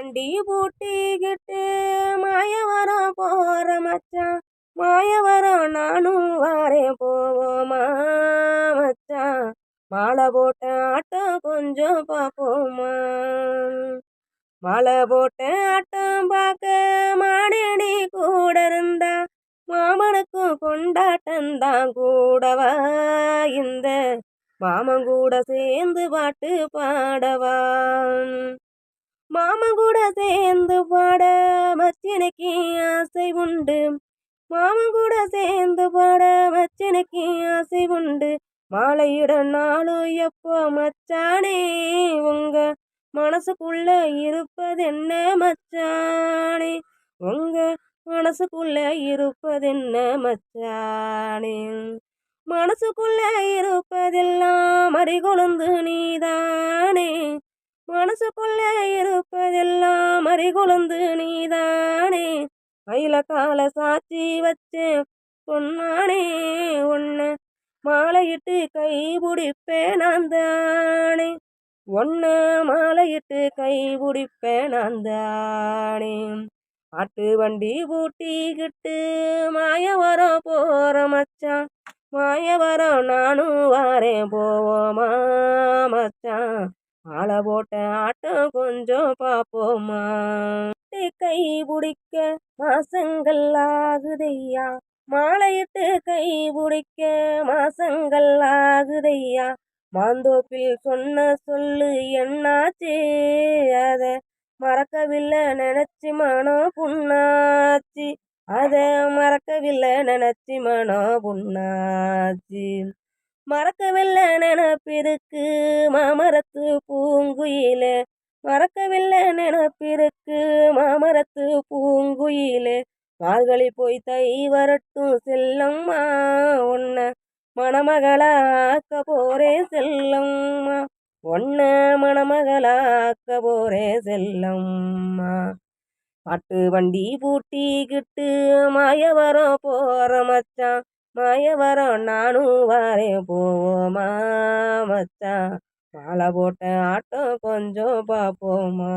வண்டி பூட்டிக்கிட்டு மாயவரம் போற மச்சான், மாயவரம் நானும் வாரேன் போவோமா மச்சான், மாலை போட்ட ஆட்டம் கொஞ்சம் பார்ப்போமா. மாலை போட்ட ஆட்டம் பார்க்க மாடேடி கூட இருந்தா, மாமனுக்கும் கொண்டாட்டந்தான் கூடவா, இந்த மாமன் கூட சேர்ந்து பாட்டு பாடவா. மாமன் கூட சேர்ந்து பாட மச்சினைக்கு ஆசை உண்டு, மாமன் கூட சேர்ந்து பாட மச்சினைக்கு ஆசை உண்டு. மாலையிட நாளும் எப்போ மச்சானே, உங்க மனசுக்குள்ள இருப்பதென்ன மச்சானே, உங்க மனசுக்குள்ள இருப்பதென்ன மச்சானே. மனசுக்குள்ள இருப்பதெல்லாம் மறிகொழுந்து நீதானே, மனசுக்குள்ள இருப்பதெல்லாம் மறிகொழுந்து நீதானே. மயில கால சாட்சி வச்சேன் பொன்னானே, ஒன்ன மாலையிட்டு கை பிடிப்பேன் நான் தானே, ஒன்ன மாலையிட்டு கை பிடிப்பேன் நான் தானே. ஆட்டு வண்டி பூட்டிக்கிட்டு மாயவரம் போற மச்சான், மாயவரம் நானும் வாரேன் போவோமா மச்சான், மாலை போட்ட ஆட்டம் கொஞ்சம் பார்ப்போமா. கை பிடிக்க மாசங்கள் ஆகுதையா, மாலையிட்டு கை பிடிக்க மாசங்கள் ஆகுதையா. மாந்தோப்பில் சொன்ன சொல்லு என்னாச்சு, அத மறக்கவில்லை நினைச்சி மனம் புண்ணாச்சு, அத மறக்கவில்லை நினைச்சி மனம் புண்ணாச்சு. மறக்கவில்லை நினப்பிருக்கு மாமரத்து பூங்குயிலே, மறக்கவில்லை நினப்பிருக்கு மாமரத்து பூங்குயிலே. மார்கழி போய் தை வரட்டும் செல்லம்மா, ஒன்ன மணமகளாக்க போறேன் செல்லம்மா, ஒன்ன மணமகளாக்க போறேன் செல்லம்மா. பாட்டு வண்டி பூட்டிக்கிட்டு மாயவரம் போற மச்சான், மாயவரம் நானும் வாரேன் போவோமா மச்சான், மாலை போட்ட ஆட்டம் கொஞ்சம் பார்ப்போமா.